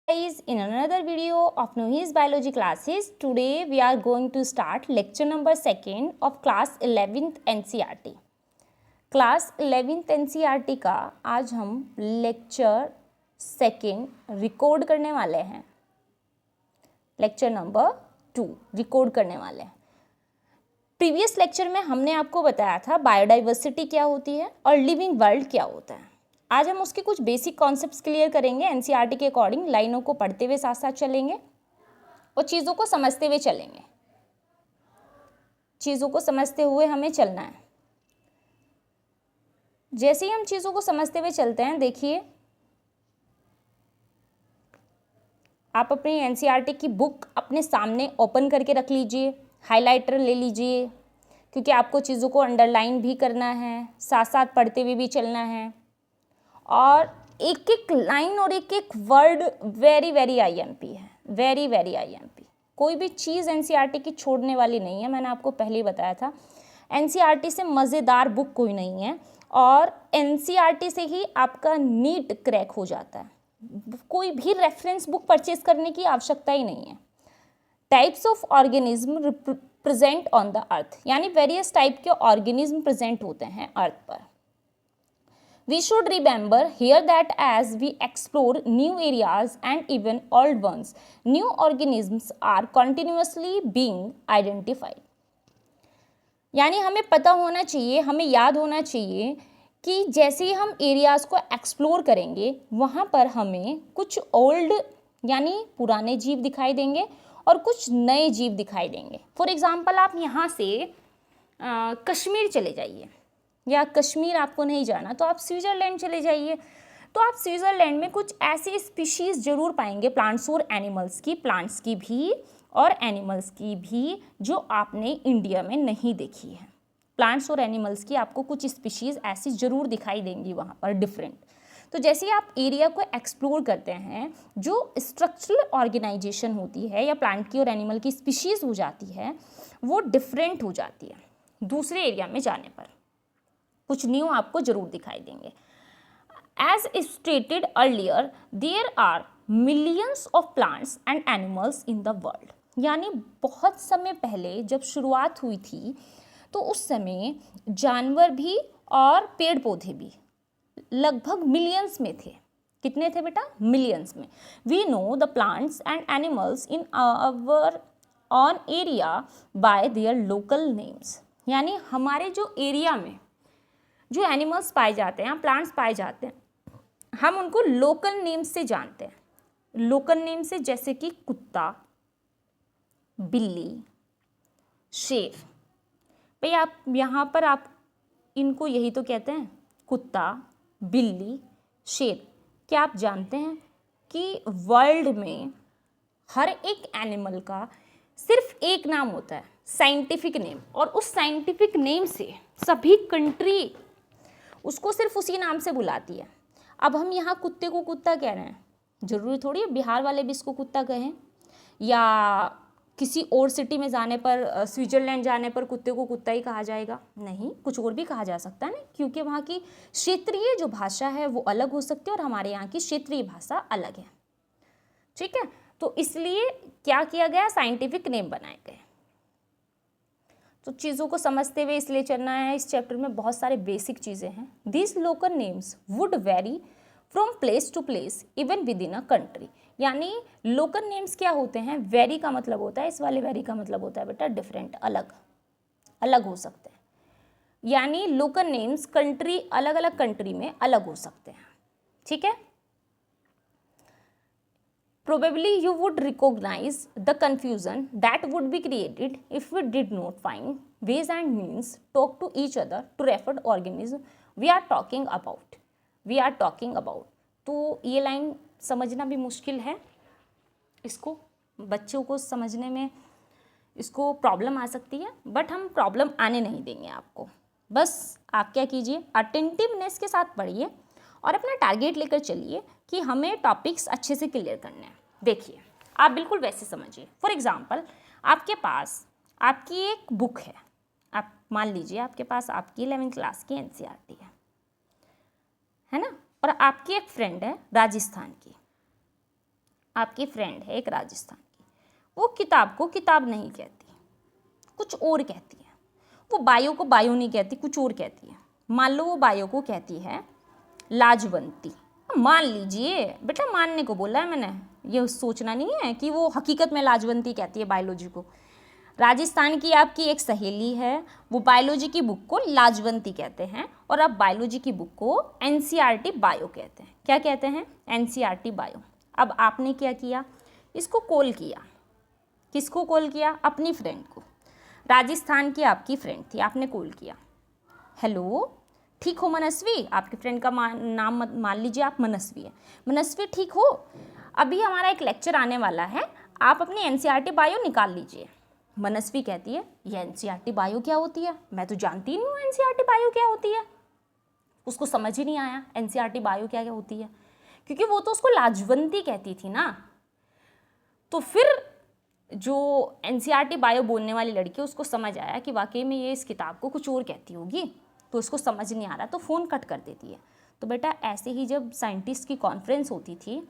Guys, in another video of Nuhi's biology classes, today we are going to start lecture number 2 of class 11th NCERT. Class 11th NCERT का आज हम lecture 2 record करने वाले हैं. Lecture number 2 record करने वाले हैं. Previous lecture में हमने आपको बताया था बायोडाइवर्सिटी क्या होती है और लिविंग वर्ल्ड क्या होता है. आज हम उसके कुछ बेसिक कॉन्सेप्ट्स क्लियर करेंगे. एनसीईआरटी के अकॉर्डिंग लाइनों को पढ़ते हुए साथ साथ चलेंगे और चीज़ों को समझते हुए चलेंगे. चीज़ों को समझते हुए हमें चलना है. जैसे ही हम चीज़ों को समझते हुए चलते हैं, देखिए आप अपनी एनसीईआरटी की बुक अपने सामने ओपन करके रख लीजिए, हाइलाइटर ले लीजिए, क्योंकि आपको चीज़ों को अंडरलाइन भी करना है, साथ साथ पढ़ते हुए भी चलना है. और एक एक लाइन और एक एक वर्ड वेरी वेरी आईएमपी है, वेरी वेरी आईएमपी. कोई भी चीज़ एनसीईआरटी की छोड़ने वाली नहीं है. मैंने आपको पहले ही बताया था एनसीईआरटी से मज़ेदार बुक कोई नहीं है और एनसीईआरटी से ही आपका नीट क्रैक हो जाता है. कोई भी रेफरेंस बुक परचेज करने की आवश्यकता ही नहीं है. Types of organism present on the earth, यानी वेरियस टाइप के ऑर्गेनिज्म प्रेजेंट होते हैं अर्थ पर. We should remember here that as we explore new areas and even old ones, new organisms are continuously being identified. यानी हमें पता होना चाहिए, हमें याद होना चाहिए कि जैसे ही हम एरियाज़ को एक्सप्लोर करेंगे वहाँ पर हमें कुछ ओल्ड यानी पुराने जीव दिखाई देंगे और कुछ नए जीव दिखाई देंगे. फॉर एग्ज़ाम्पल आप यहाँ से कश्मीर चले जाइए, या कश्मीर आपको नहीं जाना तो आप स्विट्ज़रलैंड चले जाइए. तो आप स्विट्ज़रलैंड में कुछ ऐसी स्पीशीज़ जरूर पाएंगे, प्लांट्स और एनिमल्स की, प्लांट्स की भी और एनिमल्स की भी, जो आपने इंडिया में नहीं देखी है. प्लांट्स और एनिमल्स की आपको कुछ स्पीशीज़ ऐसी ज़रूर दिखाई देंगी वहाँ पर डिफरेंट. तो जैसे ही आप एरिया को एक्सप्लोर करते हैं, जो स्ट्रक्चरल ऑर्गेनाइजेशन होती है या प्लांट की और एनिमल की स्पीशीज़ हो जाती है, वो डिफरेंट हो जाती है. दूसरे एरिया में जाने पर कुछ न्यू आपको जरूर दिखाई देंगे. As stated earlier, there are millions of plants and animals in the world. यानी बहुत समय पहले जब शुरुआत हुई थी तो उस समय जानवर भी और पेड़ पौधे भी लगभग मिलियंस में थे. कितने थे बेटा? मिलियंस में. We know the plants and animals in our own area by their local names. यानी हमारे जो एरिया में जो एनिमल्स पाए जाते हैं, प्लांट्स पाए जाते हैं, हम उनको लोकल नेम से जानते हैं. लोकल नेम से जैसे कि कुत्ता, बिल्ली, शेर. भाई आप यहाँ पर आप इनको यही तो कहते हैं, कुत्ता, बिल्ली, शेर. क्या आप जानते हैं कि वर्ल्ड में हर एक एनिमल का सिर्फ एक नाम होता है, साइंटिफिक नेम, और उस साइंटिफिक नेम से सभी कंट्री उसको सिर्फ उसी नाम से बुलाती है. अब हम यहाँ कुत्ते को कुत्ता कह रहे हैं, ज़रूरी थोड़ी है बिहार वाले भी इसको कुत्ता कहें, या किसी और सिटी में जाने पर, स्विट्ज़रलैंड जाने पर कुत्ते को कुत्ता ही कहा जाएगा. नहीं, कुछ और भी कहा जा सकता है ना, क्योंकि वहाँ की क्षेत्रीय जो भाषा है वो अलग हो सकती है और हमारे यहाँ की क्षेत्रीय भाषा अलग है. ठीक है, तो इसलिए क्या किया गया, साइंटिफिक नेम बनाए गए. तो चीज़ों को समझते हुए इसलिए चलना है. इस चैप्टर में बहुत सारे बेसिक चीज़ें हैं. This local names would vary from place to place even within a country. यानी लोकल नेम्स क्या होते हैं? वेरी का मतलब होता है, इस वाले वेरी का मतलब होता है बेटा डिफरेंट, अलग अलग हो सकते हैं. यानी लोकल नेम्स कंट्री, अलग अलग कंट्री में अलग हो सकते हैं. ठीक है. Probably you would recognize the confusion that would be created if we did not find ways and means talk to each other to refer to organism we are talking about. We are talking about. तो ये line समझना भी मुश्किल है. इसको बच्चों को समझने में इसको प्रॉब्लम आ सकती है, बट हम प्रॉब्लम आने नहीं देंगे आपको. बस आप क्या कीजिए, अटेंटिवनेस के साथ पढ़िए और अपना टारगेट लेकर चलिए कि हमें टॉपिक्स अच्छे से क्लियर करने हैं. देखिए आप बिल्कुल वैसे समझिए. फॉर एग्जांपल आपके पास आपकी एक बुक है, आप मान लीजिए आपके पास आपकी 11th क्लास की एनसीईआरटी है ना, और आपकी एक फ्रेंड है राजस्थान की. आपकी फ्रेंड है एक राजस्थान की, वो किताब को किताब नहीं कहती, कुछ और कहती है। वो बायो को बायो नहीं कहती, कुछ और कहती है। मान लो वो बायो को कहती है लाजवंती, मान लीजिए बेटा, मानने को बोला है मैंने, ये सोचना नहीं है कि वो हकीकत में लाजवंती कहती है बायोलॉजी को। राजस्थान की आपकी एक सहेली है, वो बायोलॉजी की बुक को लाजवंती कहते हैं, और आप बायोलॉजी की बुक को एनसीईआरटी बायो कहते हैं। क्या कहते हैं? NCERT bio. अब आपने क्या किया, इसको कॉल किया। किसको कॉल किया? अपनी फ्रेंड को। राजस्थान की आपकी फ्रेंड थी, आपने कॉल किया, हेलो ठीक हो मनस्वी? आपकी फ्रेंड का नाम मान लीजिए आप मनस्वी है। मनस्वी ठीक हो? अभी हमारा एक लेक्चर आने वाला है, आप अपनी एनसीईआरटी बायो निकाल लीजिए। मनस्वी कहती है ये एनसीईआरटी बायो क्या होती है? मैं तो जानती नहीं हूँ एनसीईआरटी बायो क्या होती है। उसको समझ ही नहीं आया एनसीईआरटी बायो क्या क्या होती है, क्योंकि वो तो उसको लाजवंती कहती थी ना। तो फिर जो एनसीईआरटी बायो बोलने वाली लड़की, उसको समझ आया कि वाकई में ये इस किताब को कुछ और कहती होगी, तो उसको समझ नहीं आ रहा, तो फ़ोन कट कर देती है। तो बेटा ऐसे ही जब साइंटिस्ट की कॉन्फ्रेंस होती थी,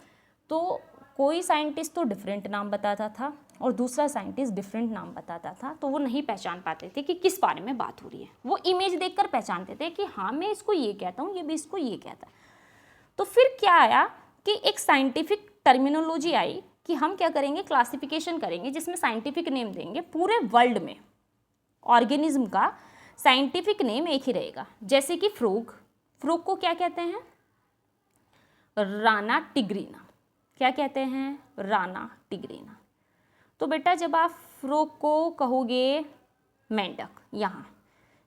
तो कोई साइंटिस्ट तो डिफरेंट नाम बताता था और दूसरा साइंटिस्ट डिफरेंट नाम बताता था, तो वो नहीं पहचान पाते थे कि किस बारे में बात हो रही है। वो इमेज देखकर पहचानते थे कि हाँ मैं इसको ये कहता हूँ, ये भी इसको ये कहता है। तो फिर क्या आया कि एक साइंटिफिक टर्मिनोलॉजी आई कि हम क्या करेंगे, क्लासिफिकेशन करेंगे जिसमें साइंटिफिक नेम देंगे। पूरे वर्ल्ड में ऑर्गेनिज्म का साइंटिफिक नेम एक ही रहेगा। जैसे कि फ्रॉग, फ्रॉग को क्या कहते हैं? राना टिग्रीना। क्या कहते हैं? राना टिग्रीना। तो बेटा जब आप फ्रॉग को कहोगे मेंढक, यहाँ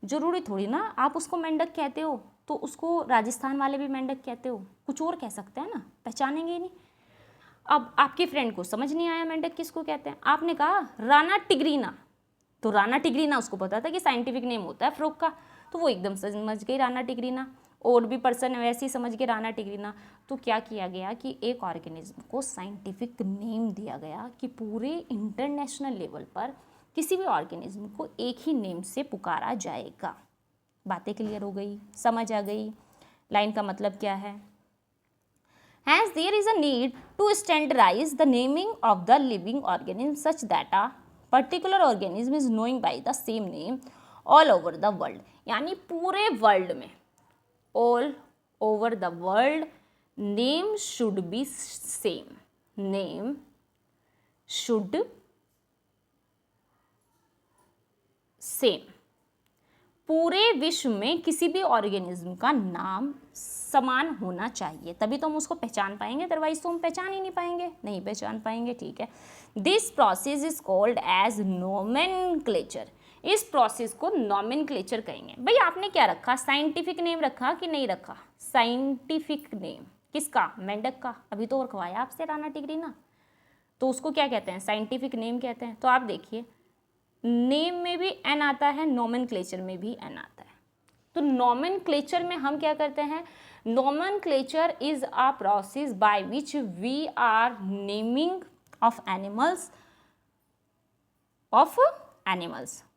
जरूरी थोड़ी ना आप उसको मेंढक कहते हो तो उसको राजस्थान वाले भी मेंढक कहते हो, कुछ और कह सकते हैं ना, पहचानेंगे ही नहीं। अब आपकी फ्रेंड को समझ नहीं आया मेंढक किसको कहते हैं, आपने कहा राना टिग्रीना, तो राना टिग्रीना उसको पता था कि साइंटिफिक नेम होता है फ्रॉग का, तो वो एकदम समझ गई राना टिग्रीना। और भी पर्सन वैसे ही समझ के राना टिग्रीना। तो क्या किया गया कि एक ऑर्गेनिज्म को साइंटिफिक नेम दिया गया कि पूरे इंटरनेशनल लेवल पर किसी भी ऑर्गेनिज्म को एक ही नेम से पुकारा जाएगा। बातें क्लियर हो गई, समझ आ गई? लाइन का मतलब क्या है? Hence there is a need to standardize the naming of the living organism such that a particular organism is known by the same name all over the world. यानी पूरे वर्ल्ड में, all over the world, name should be same. Name should same. पूरे विश्व में किसी भी organism का नाम समान होना चाहिए, तभी तो हम उसको पहचान पाएंगे, अदरवाइज तो हम पहचान ही नहीं पाएंगे, नहीं पहचान पाएंगे। ठीक है, this process is called as nomenclature. इस प्रोसेस को नोमेनक्लेचर कहेंगे। भाई आपने क्या रखा, साइंटिफिक नेम रखा कि नहीं रखा? साइंटिफिक नेम किसका? मेंढक का। अभी तो रखवाया आपसे राना टिग्रीना, तो उसको क्या कहते हैं? साइंटिफिक नेम कहते हैं। तो आप देखिए नेम में भी एन आता है, नोमेनक्लेचर में भी एन आता है। तो नोमेनक्लेचर में हम क्या करते हैं? Nomenclature is a process by which we are naming of animals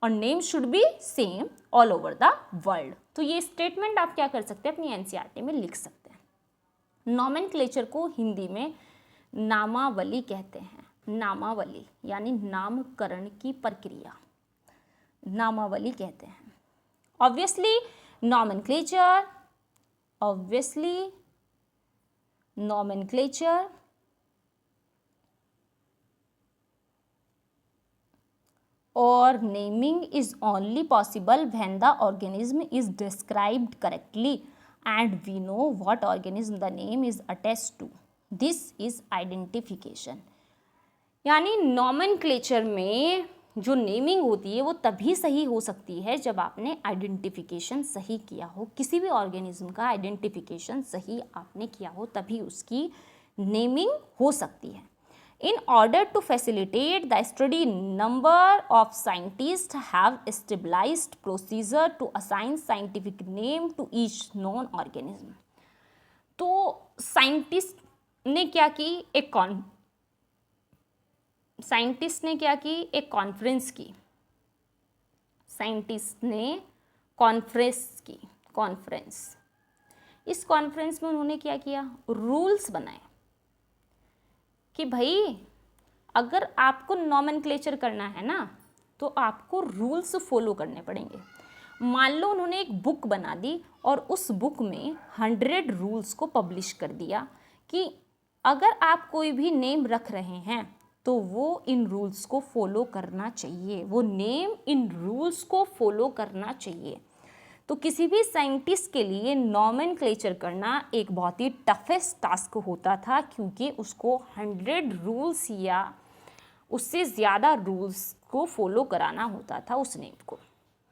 और name should be same all over the world. तो ये स्टेटमेंट आप क्या कर सकते हैं, अपनी एनसीईआरटी में लिख सकते हैं। नोमेनक्लेचर को हिंदी में नामावली कहते हैं। नामावली यानी नामकरण की प्रक्रिया, नामावली कहते हैं। Obviously nomenclature or naming is only possible when the organism is described correctly and we know what organism the name is attached to. This is identification. यानी नोमेनक्लेचर में जो नेमिंग होती है वो तभी सही हो सकती है जब आपने आइडेंटिफिकेशन सही किया हो। किसी भी ऑर्गेनिज्म का आइडेंटिफिकेशन सही आपने किया हो तभी उसकी नेमिंग हो सकती है। In order to facilitate the study, number of scientists have established procedure to assign scientific name to each known organism. तो साइंटिस्ट ने क्या की, एक कॉन्फ्रेंस की। साइंटिस्ट ने कॉन्फ्रेंस इस कॉन्फ्रेंस में उन्होंने क्या किया? रूल्स बनाए कि भाई अगर आपको नॉमेनक्लेचर करना है ना तो आपको रूल्स फॉलो करने पड़ेंगे। मान लो उन्होंने एक बुक बना दी और उस बुक में 100 रूल्स को पब्लिश कर दिया कि अगर आप कोई भी नेम रख रहे हैं तो वो इन रूल्स को फॉलो करना चाहिए, वो नेम इन रूल्स को फॉलो करना चाहिए। तो किसी भी साइंटिस्ट के लिए नॉमेनक्लेचर करना एक बहुत ही टफेस्ट टास्क होता था, क्योंकि उसको 100 रूल्स या उससे ज़्यादा रूल्स को फॉलो कराना होता था उस नेम को।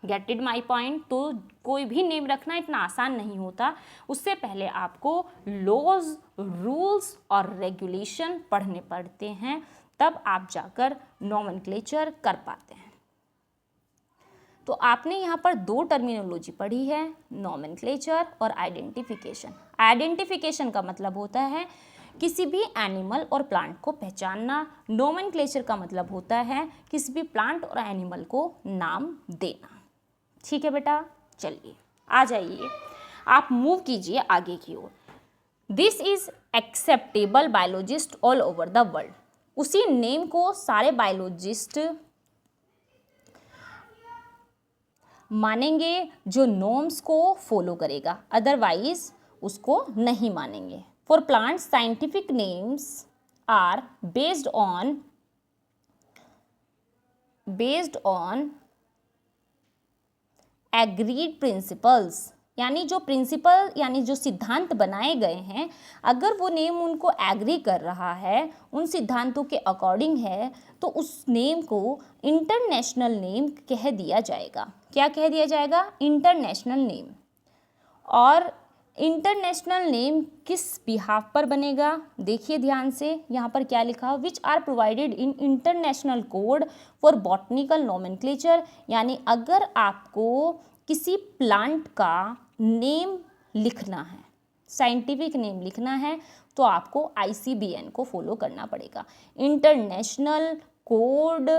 Get it my point. तो कोई भी नेम रखना इतना आसान नहीं होता, उससे पहले आपको लॉज, रूल्स और रेगुलेशन पढ़ने पड़ते हैं, तब आप जाकर नॉमेनक्लेचर कर पाते हैं। तो आपने यहाँ पर 2 टर्मिनोलॉजी पढ़ी है, नॉमेनक्लेचर और आइडेंटिफिकेशन। आइडेंटिफिकेशन का मतलब होता है किसी भी एनिमल और प्लांट को पहचानना। नोमेनक्लेचर का मतलब होता है किसी भी प्लांट और एनिमल को नाम देना। ठीक है बेटा, चलिए आ जाइए, आप मूव कीजिए आगे की ओर। This is acceptable biologist all over the world. उसी नेम को सारे बायोलॉजिस्ट मानेंगे जो नॉर्म्स को फॉलो करेगा, अदरवाइज उसको नहीं मानेंगे। For plants, scientific names are based on agreed principles, यानी जो प्रिंसिपल यानी जो सिद्धांत बनाए गए हैं, अगर वो नेम उनको एग्री कर रहा है, उन सिद्धांतों के अकॉर्डिंग है, तो उस नेम को इंटरनेशनल नेम कह दिया जाएगा। क्या कह दिया जाएगा? International name. और इंटरनेशनल नेम किस बिहाफ पर बनेगा? देखिए ध्यान से, यहाँ पर क्या लिखा, which are provided in international code for botanical nomenclature. यानी अगर आपको किसी प्लांट का नेम लिखना है, साइंटिफिक नेम लिखना है, तो आपको ICBN को फॉलो करना पड़ेगा, international code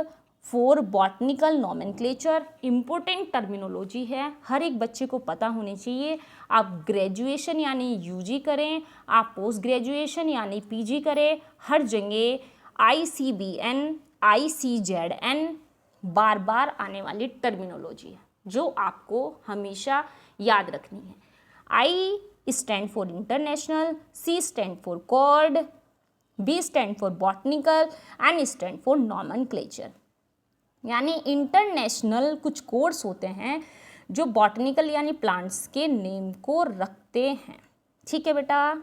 for botanical nomenclature. Important terminology है, हर एक बच्चे को पता होनी चाहिए। आप ग्रेजुएशन यानी UG करें, आप पोस्ट ग्रेजुएशन यानी PG करें, हर जगह ICBN, ICZN बार बार आने वाली टर्मिनोलॉजी है जो आपको हमेशा याद रखनी है। I stand for international, C stand for code, B stand for botanical, N stand for nomenclature. यानी इंटरनेशनल कुछ कोड्स होते हैं जो बॉटनिकल यानी प्लांट्स के नेम को रखते हैं। ठीक है बेटा,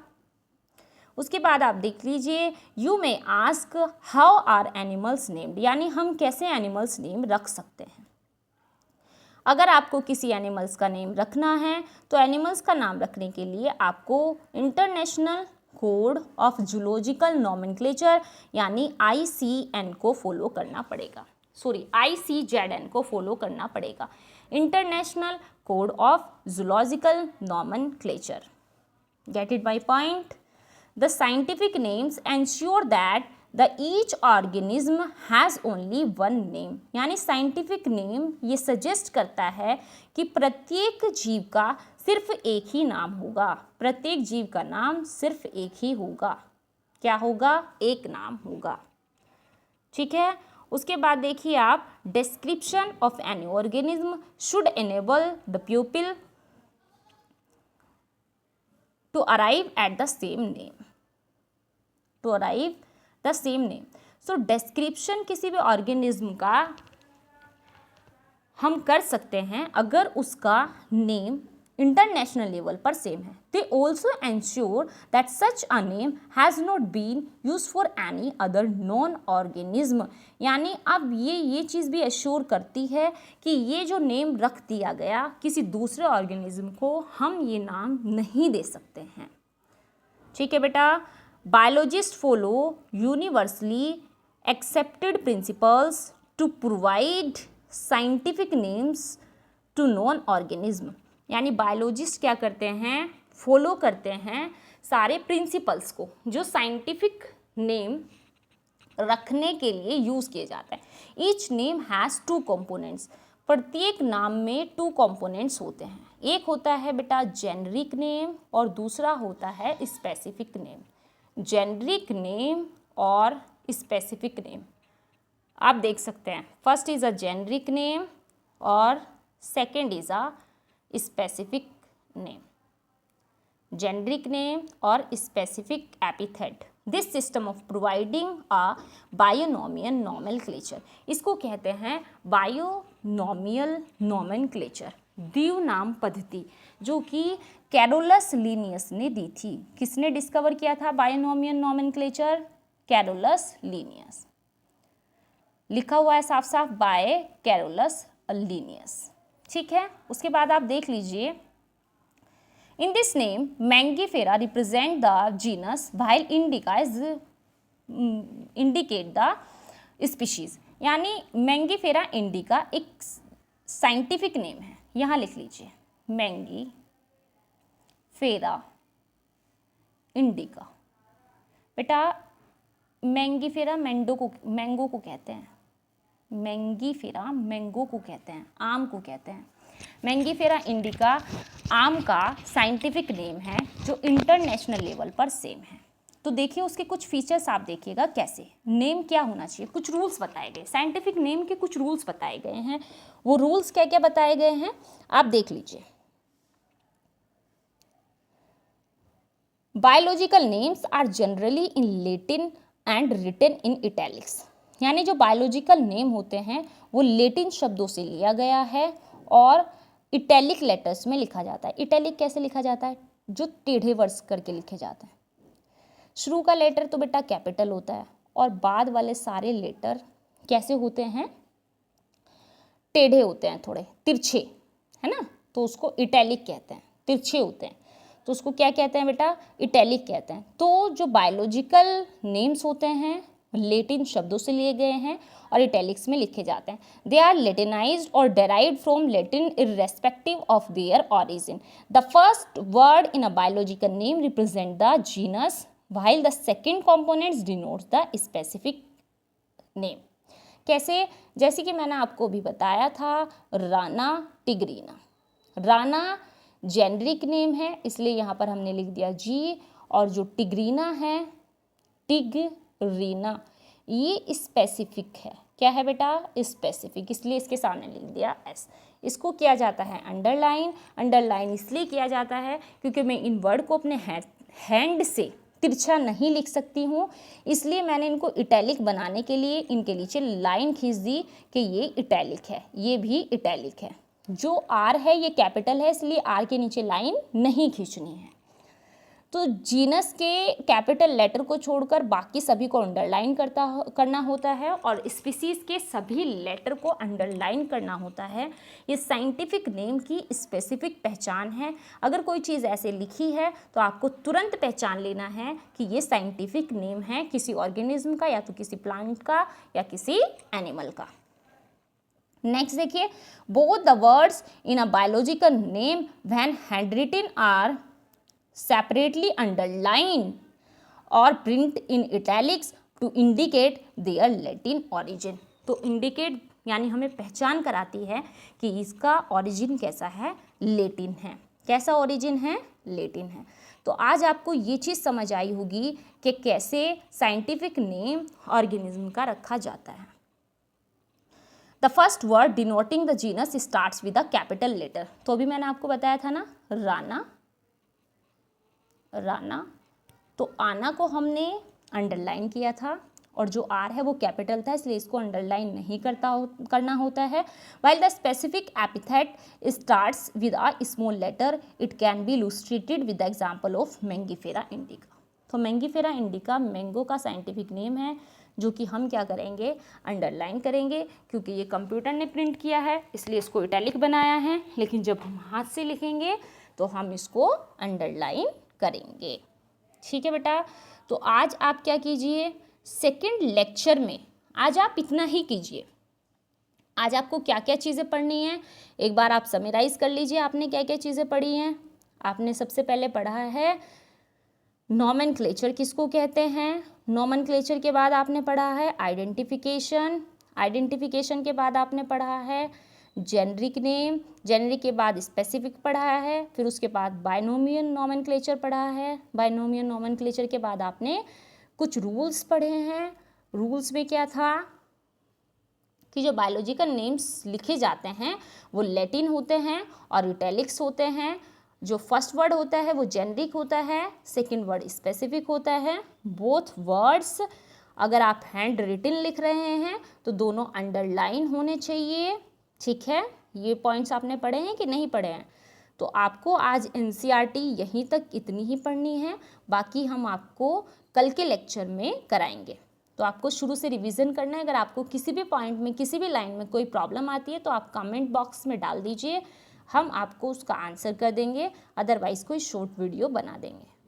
उसके बाद आप देख लीजिए, you may ask how are animals named, यानी हम कैसे एनिमल्स नेम रख सकते हैं। अगर आपको किसी एनिमल्स का नेम रखना है तो एनिमल्स का नाम रखने के लिए आपको international code of zoological nomenclature यानी ICN को फॉलो करना पड़ेगा, ICZN को फॉलो करना पड़ेगा, international code of zoological nomenclature. Get it my point. The scientific names ensure that the each organism has only one name, यानी साइंटिफिक नेम ये suggest करता है कि प्रत्येक जीव का सिर्फ एक ही नाम होगा, प्रत्येक जीव का नाम सिर्फ एक ही होगा। क्या होगा? एक नाम होगा। ठीक है, उसके बाद देखिए आप, description of any organism should enable the pupil to arrive at the same name, to arrive the same name. So description किसी भी ऑर्गेनिज्म का हम कर सकते हैं अगर उसका नेम इंटरनेशनल लेवल पर सेम है। They also ensure that such a name has not been use for any other non organism, यानी अब ये चीज़ भी एश्योर करती है कि ये जो नेम रख दिया गया किसी दूसरे ऑर्गेनिज्म को, हम ये नाम नहीं दे सकते हैं। ठीक है बेटा, biologists follow universally accepted principles to provide scientific names to known organism, यानी बायोलॉजिस्ट क्या करते हैं? फॉलो करते हैं सारे प्रिंसिपल्स को जो साइंटिफिक नेम रखने के लिए यूज़ किए जाते हैं। ईच नेम हैज़ 2 कंपोनेंट्स, प्रत्येक नाम में 2 कंपोनेंट्स होते हैं। एक होता है बेटा जेनरिक नेम और दूसरा होता है स्पेसिफिक नेम। जेनरिक नेम और स्पेसिफिक नेम। आप देख सकते हैं first is a generic name और second is a specific name. Generic name और specific epithet. This system of providing a binomial nomenclature, इसको कहते हैं बायोनोमियल नोमेनक्लेचर, द्विनाम पद्धति, जो कि कैरोलस लीनियस ने दी थी। किसने डिस्कवर किया था बायोनोमियल नोमेनक्लेचर? Carolus Linnaeus. लिखा हुआ है साफ साफ बाय कैरोलस लीनियस। ठीक है, उसके बाद आप देख लीजिए In this name, Mangifera represent the genus, while Indica is indicate the species। यानी Mangifera indica एक साइंटिफिक नेम है, यहाँ लिख लीजिए Mangifera indica। बेटा Mangifera मैंगो को कहते हैं, Mangifera मैंगो को कहते हैं, आम को कहते हैं। मैंगीफेरा इंडिका आम का साइंटिफिक नेम है जो इंटरनेशनल लेवल पर सेम है। तो देखिए उसके कुछ फीचर्स आप देखिएगा कैसे, नेम क्या होना चाहिए, कुछ रूल्स बताए गए, साइंटिफिक नेम के कुछ रूल्स बताए गए हैं। वो रूल्स क्या क्या बताए गए हैं आप देख लीजिए। Biological names are generally in Latin and written in italics. यानी जो बायोलॉजिकल नेम होते हैं वो लैटिन शब्दों से लिया गया है और इटैलिक लेटर्स में लिखा जाता है। इटैलिक कैसे लिखा जाता है? जो टेढ़े वर्ष करके लिखे जाते हैं। शुरू का लेटर तो बेटा कैपिटल होता है और बाद वाले सारे लेटर कैसे होते हैं? टेढ़े होते हैं, थोड़े तिरछे, है ना, तो उसको इटैलिक कहते हैं। तिरछे होते हैं तो उसको क्या कहते हैं बेटा? इटैलिक कहते हैं। तो जो बायोलॉजिकल नेम्स होते हैं लैटिन शब्दों से लिए गए हैं और इटैलिक्स में लिखे जाते हैं। दे आर लैटिनाइज्ड और derived from Latin irrespective of their origin. The first word in a biological name represent the genus while the second components denotes the specific name. कैसे? जैसे कि मैंने आपको भी बताया था, Rana tigrina. Rana generic name है इसलिए यहाँ पर हमने लिख दिया जी, और जो टिग्रीना है टिगरीना ये स्पेसिफिक है। क्या है बेटा? स्पेसिफिक, इसलिए इसके सामने लिख दिया एस। इसको किया जाता है अंडरलाइन। अंडरलाइन इसलिए किया जाता है क्योंकि मैं इन वर्ड को अपने हैंड से तिरछा नहीं लिख सकती हूँ, इसलिए मैंने इनको इटैलिक बनाने के लिए इनके नीचे लाइन खींच दी कि ये इटैलिक है, ये भी इटैलिक है। जो आर है ये कैपिटल है इसलिए आर के नीचे लाइन नहीं खींचनी है। तो जीनस के कैपिटल लेटर को छोड़कर बाकी सभी को अंडरलाइन करना होता है और स्पीसीज के सभी लेटर को अंडरलाइन करना होता है। ये साइंटिफिक नेम की स्पेसिफिक पहचान है। अगर कोई चीज़ ऐसे लिखी है तो आपको तुरंत पहचान लेना है कि ये साइंटिफिक नेम है किसी ऑर्गेनिज्म का, या तो किसी प्लांट का या किसी एनिमल का। नेक्स्ट देखिए, both the words in a biological name when handwritten are separately underline or print in italics to indicate their Latin origin। तो indicate यानी हमें पहचान कराती है कि इसका origin कैसा है? लेटिन है। कैसा origin है? लेटिन है। तो आज आपको ये चीज़ समझ आई होगी कि कैसे साइंटिफिक नेम ऑर्गेनिज्म का रखा जाता है। The first word denoting the genus starts with a capital letter. तो अभी मैंने आपको बताया था ना, राना, राना, तो आना को हमने अंडरलाइन किया था और जो आर है वो कैपिटल था इसलिए इसको अंडरलाइन नहीं करना होता है। While the specific epithet starts with a small letter it can be illustrated with the example of Mangifera indica. तो मैंगीफेरा इंडिका मैंगो का साइंटिफिक नेम है जो कि हम क्या करेंगे? अंडरलाइन करेंगे, क्योंकि ये कंप्यूटर ने प्रिंट किया है इसलिए इसको इटैलिक बनाया है, लेकिन जब हम हाथ से लिखेंगे तो हम इसको अंडरलाइन करेंगे। ठीक है बेटा, तो आज आप क्या कीजिए, सेकंड लेक्चर में आज आप इतना ही कीजिए। आज आपको क्या क्या चीज़ें पढ़नी है एक बार आप समराइज कर लीजिए। आपने क्या क्या चीज़ें पढ़ी हैं? आपने सबसे पहले पढ़ा है नोमेनक्लेचर किसको कहते हैं। नोमेनक्लेचर के बाद आपने पढ़ा है आइडेंटिफिकेशन। आइडेंटिफिकेशन के बाद आपने पढ़ा है जेनरिक नेम। जेनरिक के बाद स्पेसिफिक पढ़ा है, फिर उसके बाद बायनोमियल नोमेनक्लेचर पढ़ा है। बायनोमियल नोमेनक्लेचर के बाद आपने कुछ रूल्स पढ़े हैं। रूल्स में क्या था कि जो बायोलॉजिकल नेम्स लिखे जाते हैं वो लैटिन होते हैं और इटैलिक्स होते हैं। जो फर्स्ट वर्ड होता है वो जेनरिक होता है, सेकंड वर्ड स्पेसिफिक होता है। बोथ वर्ड्स अगर आप हैंड रिटन लिख रहे हैं तो दोनों अंडरलाइन होने चाहिए। ठीक है, ये पॉइंट्स आपने पढ़े हैं कि नहीं पढ़े हैं? तो आपको आज एनसीईआरटी यहीं तक इतनी ही पढ़नी है, बाकी हम आपको कल के लेक्चर में कराएंगे। तो आपको शुरू से रिवीजन करना है। अगर आपको किसी भी पॉइंट में, किसी भी लाइन में कोई प्रॉब्लम आती है तो आप कमेंट बॉक्स में डाल दीजिए, हम आपको उसका आंसर कर देंगे, अदरवाइज़ कोई शॉर्ट वीडियो बना देंगे।